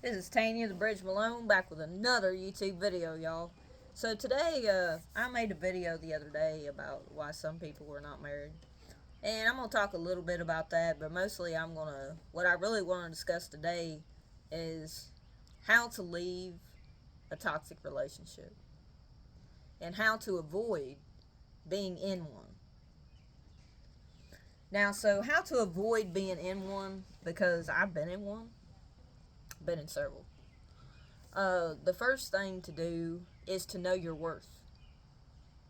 This is Tanya the Bridge Malone back with another YouTube video, y'all. So today, I made a video the other day about why some people were not married. And I'm going to talk a little bit about that, but mostly what I really want to discuss today is how to leave a toxic relationship and how to avoid being in one. Now, so how to avoid being in one, because I've been in one, been in several. The first thing to do is to know your worth.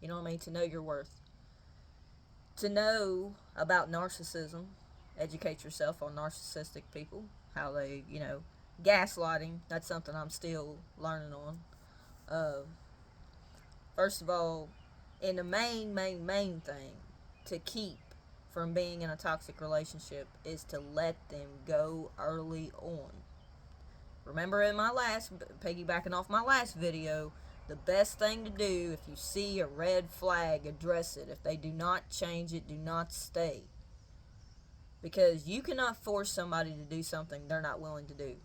You know what I mean? To know your worth. To know about narcissism, educate yourself on narcissistic people, how they, gaslighting. That's something I'm still learning on. Uh, First of all, and the main thing to keep from being in a toxic relationship is to let them go early on. Remember piggybacking off my last video, the best thing to do if you see a red flag, address it. If they do not change it, do not stay. Because you cannot force somebody to do something they're not willing to do.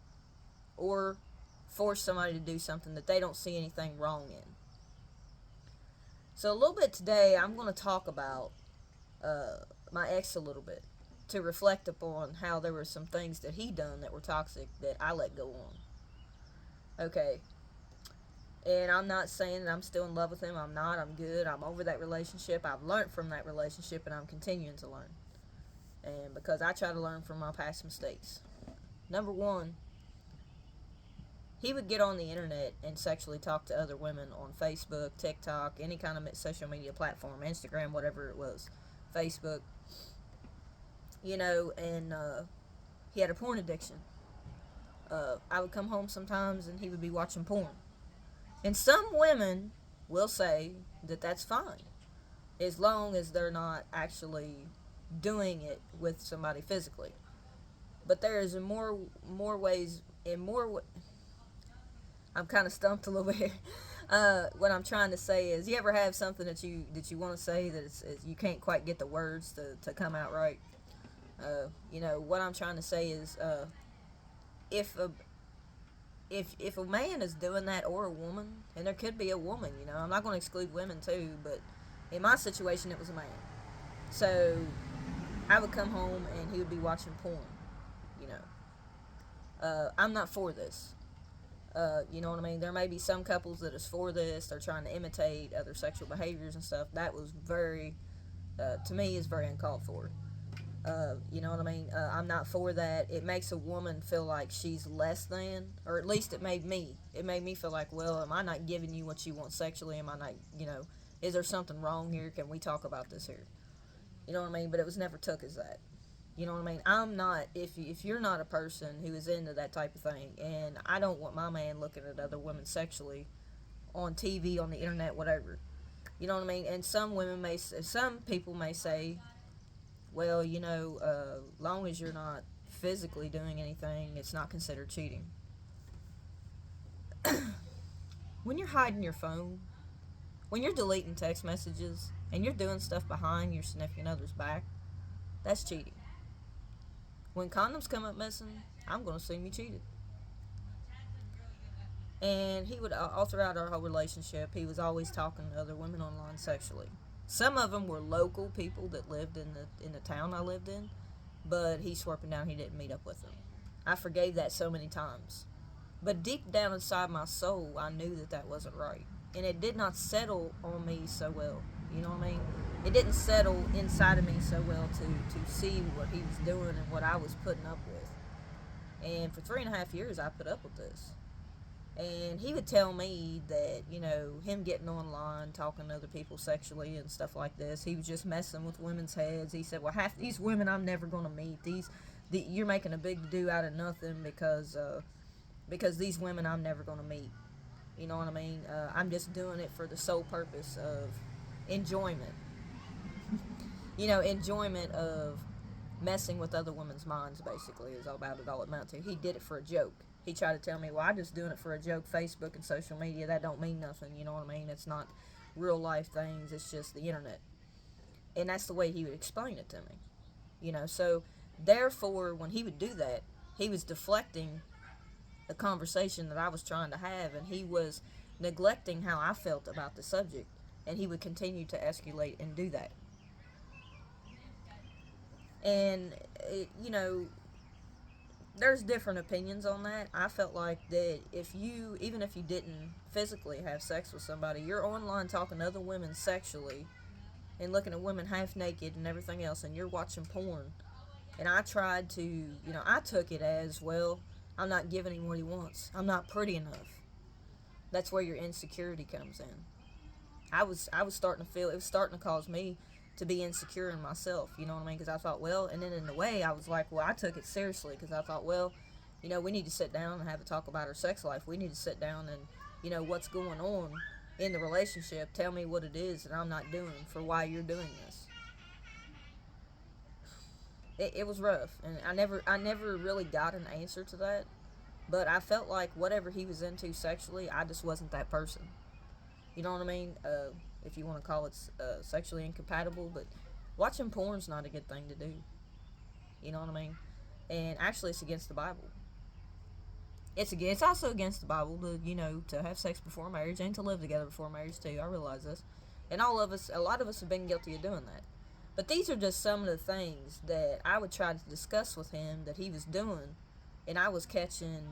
Or force somebody to do something that they don't see anything wrong in. So a little bit today, I'm going to talk about my ex a little bit. To reflect upon how there were some things that he done that were toxic that I let go on. Okay, and I'm not saying that I'm still in love with him. I'm not. I'm good. I'm over that relationship. I've learned from that relationship, and I'm continuing to learn. And because I try to learn from my past mistakes. Number one, he would get on the internet and sexually talk to other women on Facebook, TikTok, any kind of social media platform, Instagram, whatever it was, Facebook. And he had a porn addiction. I would come home sometimes and he would be watching porn. And some women will say that that's fine, as long as they're not actually doing it with somebody physically. But there is more ways and more. I'm kind of stumped a little bit. What I'm trying to say is, you ever have something that you want to say that you can't quite get the words to come out right? What I'm trying to say is, if a if a man is doing that, or a woman, and there could be a woman, I'm not going to exclude women too, but in my situation it was a man. So I would come home and he would be watching porn. You know, I'm not for this. You know what I mean? There may be some couples that is for this. They're trying to imitate other sexual behaviors and stuff. That was to me, is very uncalled for. You know what I mean? I'm not for that. It makes a woman feel like she's less than, or at least it made me. It made me feel like, well, am I not giving you what you want sexually? Am I not, is there something wrong here? Can we talk about this here? You know what I mean? But it was never took as that. You know what I mean? I'm not, if you're not a person who is into that type of thing, and I don't want my man looking at other women sexually on TV, on the internet, whatever. You know what I mean? And some people may say, well, long as you're not physically doing anything, it's not considered cheating. When you're hiding your phone, when you're deleting text messages, and you're doing stuff behind your significant other's back, that's cheating. When condoms come up missing, I'm going to assume you cheated. And he would, all throughout our whole relationship, he was always talking to other women online sexually. Some of them were local people that lived in the town I lived in, but he swore up and down he didn't meet up with them. I forgave that so many times. But deep down inside my soul, I knew that that wasn't right. And it did not settle on me so well. You know what I mean? It didn't settle inside of me so well to see what he was doing and what I was putting up with. And for 3.5 years, I put up with this. And he would tell me that, him getting online, talking to other people sexually and stuff like this, he was just messing with women's heads. He said, well, half these women I'm never going to meet. You're making a big to-do out of nothing because these women I'm never going to meet. You know what I mean? I'm just doing it for the sole purpose of enjoyment. Enjoyment of messing with other women's minds, basically, is all about it all it amounts to. He did it for a joke. He tried to tell me, well, I'm just doing it for a joke. Facebook and social media, that don't mean nothing. You know what I mean? It's not real life things. It's just the internet. And that's the way he would explain it to me. So therefore, when he would do that, he was deflecting a conversation that I was trying to have, and he was neglecting how I felt about the subject, and he would continue to escalate and do that. And there's different opinions on that. I felt like that if you, even if you didn't physically have sex with somebody, you're online talking to other women sexually and looking at women half naked and everything else, and you're watching porn. And I tried to, I took it as, well, I'm not giving him what he wants. I'm not pretty enough. That's where your insecurity comes in. I was starting to feel, it was starting to cause me to be insecure in myself, you know what I mean? Because I thought, well, and then in a way, I was like, well, I took it seriously because I thought, well, we need to sit down and have a talk about our sex life. We need to sit down and, what's going on in the relationship. Tell me what it is that I'm not doing for why you're doing this. It was rough, and I never really got an answer to that. But I felt like whatever he was into sexually, I just wasn't that person. You know what I mean? If you want to call it sexually incompatible, but watching porn's not a good thing to do. You know what I mean? And actually, it's against the Bible. It's also against the Bible to to have sex before marriage and to live together before marriage too. I realize this, and a lot of us have been guilty of doing that. But these are just some of the things that I would try to discuss with him that he was doing, and I was catching.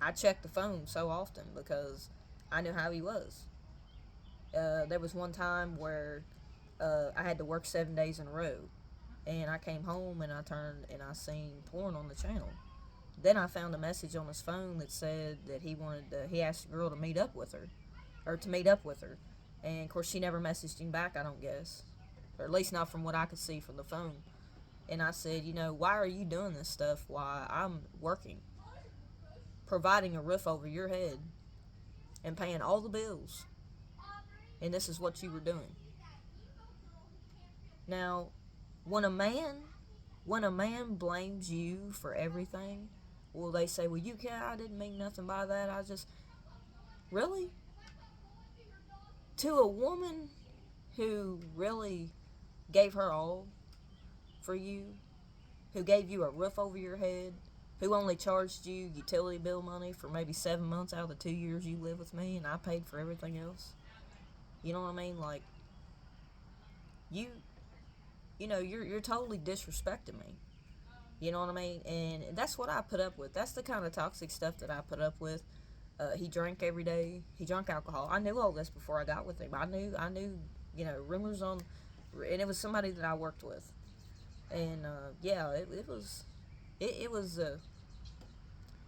I checked the phone so often because I knew how he was. There was one time where I had to work 7 days in a row, and I came home and I turned and I seen porn on the channel. Then I found a message on his phone that said that he asked the girl to meet up with her, or to meet up with her, and of course she never messaged him back. I don't guess, or at least not from what I could see from the phone. And I said, why are you doing this stuff while I'm working, providing a roof over your head, and paying all the bills, and this is what you were doing. Now, when a man when a man blames you for everything, well, they say, well, you can't, I didn't mean nothing by that. I just, really? To a woman who really gave her all for you, who gave you a roof over your head, who only charged you utility bill money for maybe 7 months out of the 2 years you lived with me, and I paid for everything else. You know what I mean? Like, you, you're totally disrespecting me. You know what I mean? And that's what I put up with. That's the kind of toxic stuff that I put up with. He drank every day. He drank alcohol. I knew all this before I got with him. I knew, rumors on, and it was somebody that I worked with. And yeah, it was, it was,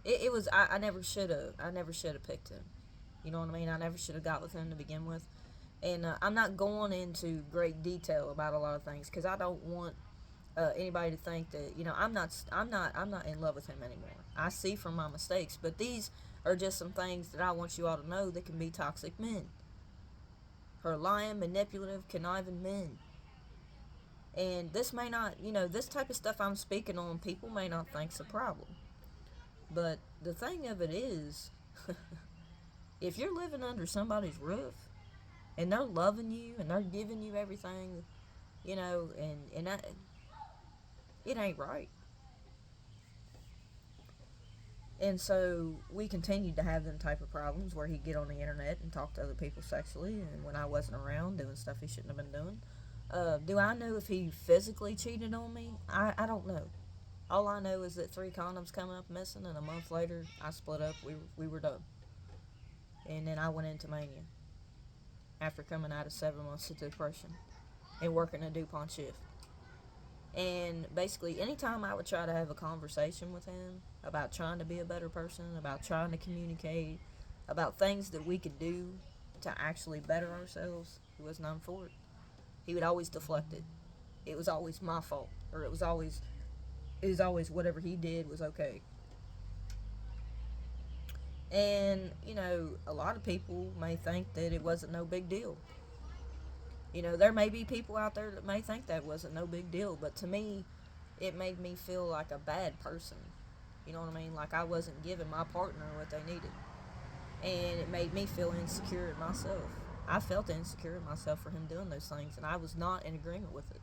it was. I never should have picked him. You know what I mean? I never should have got with him to begin with. And I'm not going into great detail about a lot of things because I don't want anybody to think that I'm not in love with him anymore. I see from my mistakes, but these are just some things that I want you all to know that can be toxic men, or lying, manipulative, conniving men. And this may not, this type of stuff I'm speaking on, people may not think's a problem. But the thing of it is, if you're living under somebody's roof and they're loving you and they're giving you everything, and that, it ain't right. And so we continued to have them type of problems where he'd get on the internet and talk to other people sexually, and when I wasn't around, doing stuff he shouldn't have been doing. Do I know if he physically cheated on me? I don't know. All I know is that 3 condoms coming up missing, and a month later, I split up. We were done. And then I went into mania after coming out of 7 months of depression and working a DuPont shift. And basically, anytime I would try to have a conversation with him about trying to be a better person, about trying to communicate, about things that we could do to actually better ourselves, he was none for it. He would always deflect it. It was always my fault, or it was always whatever he did was okay. And a lot of people may think that it wasn't no big deal. There may be people out there that may think that wasn't no big deal, but to me, it made me feel like a bad person. You know what I mean? Like I wasn't giving my partner what they needed. And it made me feel insecure in myself. I felt insecure in myself for him doing those things, and I was not in agreement with it.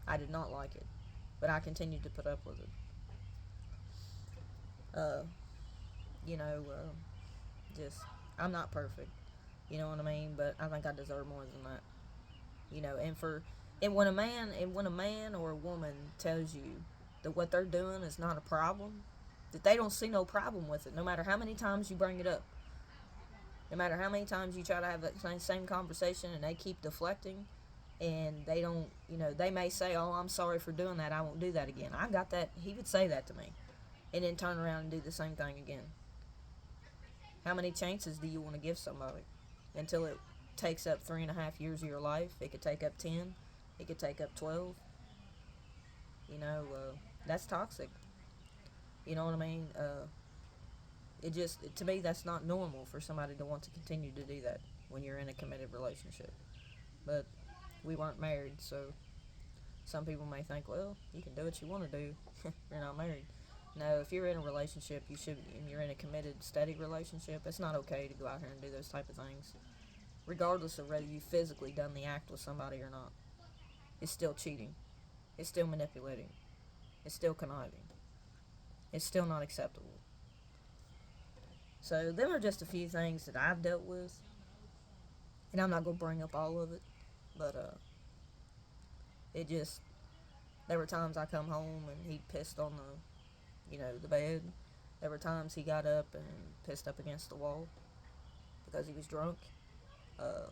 I did not like it, but I continued to put up with it. You know, just, I'm not perfect. You know what I mean? But I think I deserve more than that. You know, and when a man or a woman tells you that what they're doing is not a problem, that they don't see no problem with it, no matter how many times you bring it up, no matter how many times you try to have that same conversation and they keep deflecting, and they don't, they may say, "Oh, I'm sorry for doing that. I won't do that again." I got that. He would say that to me, and then turn around and do the same thing again. How many chances do you want to give somebody until it takes up 3.5 years of your life? It could take up 10. It could take up 12. That's toxic. You know what I mean? To me, that's not normal for somebody to want to continue to do that when you're in a committed relationship. But we weren't married, so some people may think, well, you can do what you want to do. You're not married. No, if you're in a relationship, and you're in a committed, steady relationship, it's not okay to go out here and do those type of things, regardless of whether you physically done the act with somebody or not. It's still cheating. It's still manipulating. It's still conniving. It's still not acceptable. So them are just a few things that I've dealt with, and I'm not gonna bring up all of it, but it just, there were times I come home and he pissed on the bed. There were times he got up and pissed up against the wall because he was drunk. Uh,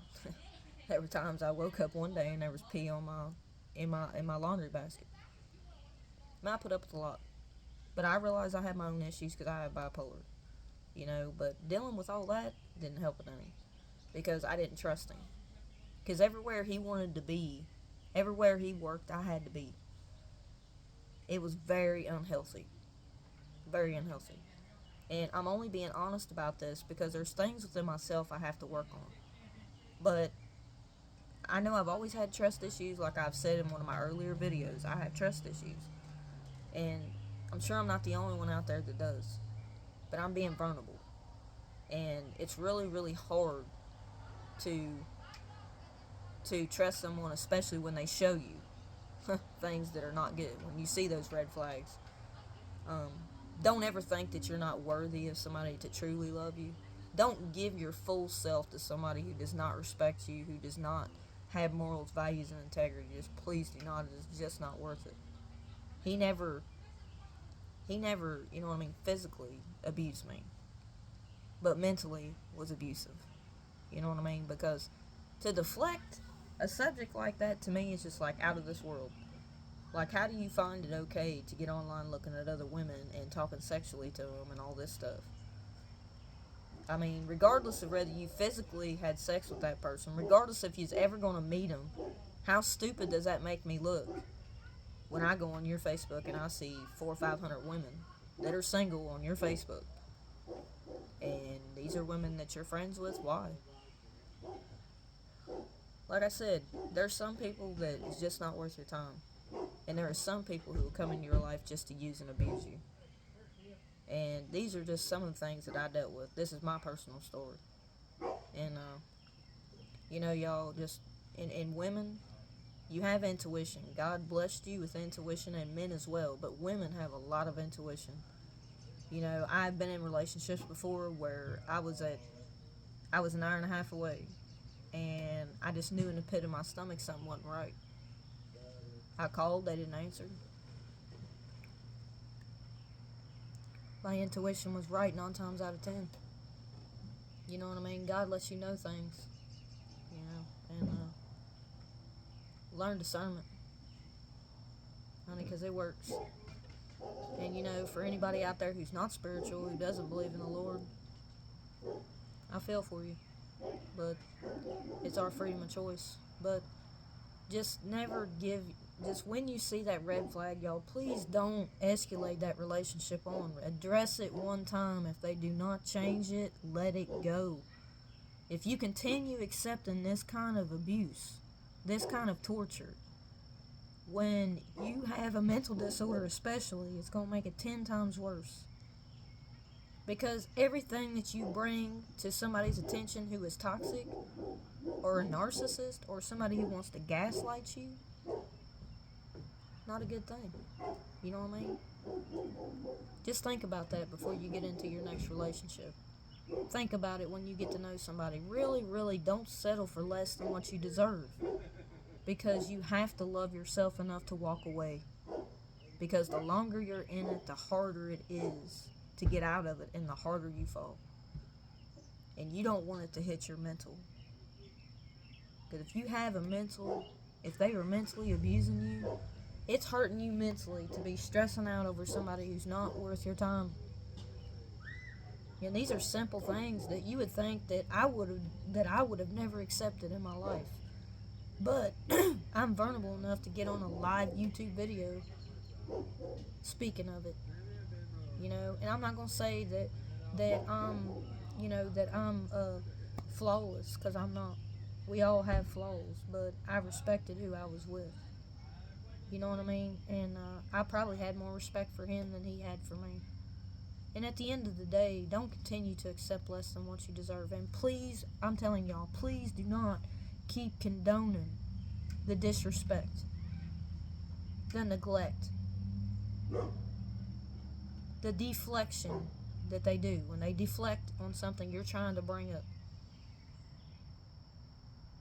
there were times I woke up one day and there was pee on my laundry basket. I put up with a lot, but I realized I had my own issues because I have bipolar. But dealing with all that didn't help it any because I didn't trust him. Because everywhere he wanted to be, everywhere he worked, I had to be. It was very unhealthy. Very unhealthy. And I'm only being honest about this because there's things within myself I have to work on. But I know I've always had trust issues, like I've said in one of my earlier videos. I have trust issues. And I'm sure I'm not the only one out there that does. But I'm being vulnerable. And it's really, really hard to trust someone, especially when they show you things that are not good. When you see those red flags, um, don't ever think that you're not worthy of somebody to truly love you. Don't give your full self to somebody who does not respect you, who does not have morals, values, and integrity. Just please do not. It's just not worth it. He never, physically abused me, but mentally was abusive. You know what I mean? Because to deflect a subject like that to me is just like out of this world. Like, how do you find it okay to get online looking at other women and talking sexually to them and all this stuff? I mean, regardless of whether you physically had sex with that person, regardless if you're ever going to meet them, how stupid does that make me look when I go on your Facebook and I see 400 or 500 women that are single on your Facebook? And these are women that you're friends with? Why? Like I said, there's some people that it's just not worth your time. And there are some people who will come into your life just to use and abuse you. And these are just some of the things that I dealt with. This is my personal story. And, y'all, just, in women, you have intuition. God blessed you with intuition, and men as well. But women have a lot of intuition. I've been in relationships before where I was an hour and a half away. And I just knew in the pit of my stomach something wasn't right. I called, they didn't answer. My intuition was right 9 times out of 10. You know what I mean? God lets you know things, and learn discernment, honey, because it works. And for anybody out there who's not spiritual, who doesn't believe in the Lord, I feel for you, but it's our freedom of choice. But just never just when you see that red flag, y'all, please don't escalate that relationship on. Address it one time. If they do not change it, let it go. If you continue accepting this kind of abuse, this kind of torture, when you have a mental disorder especially, it's going to make it 10 times worse. Because everything that you bring to somebody's attention who is toxic, or a narcissist, or somebody who wants to gaslight you, not a good thing. You know what I mean? Just think about that before you get into your next relationship. Think about it when you get to know somebody. Really, really don't settle for less than what you deserve. Because you have to love yourself enough to walk away. Because the longer you're in it, the harder it is to get out of it and the harder you fall. And you don't want it to hit your mental. Because if you have a mental, if they are mentally abusing you, it's hurting you mentally to be stressing out over somebody who's not worth your time. And these are simple things that you would think that I would have never accepted in my life. But I'm vulnerable enough to get on a live YouTube video speaking of it. And I'm not gonna say that I'm flawless, because I'm not. We all have flaws, but I respected who I was with. You know what I mean? And I probably had more respect for him than he had for me. And at the end of the day, don't continue to accept less than what you deserve. And please, I'm telling y'all, please do not keep condoning the disrespect, the neglect, the deflection that they do when they deflect on something you're trying to bring up.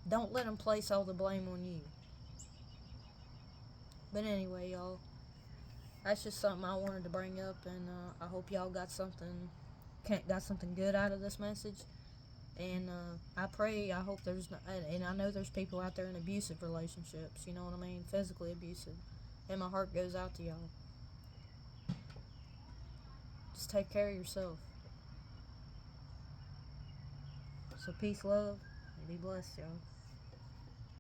Don't let them place all the blame on you. But anyway, y'all, that's just something I wanted to bring up, and I hope y'all got something good out of this message. And I hope and I know there's people out there in abusive relationships, you know what I mean, physically abusive, and my heart goes out to y'all. Just take care of yourself. So peace, love, and be blessed, y'all.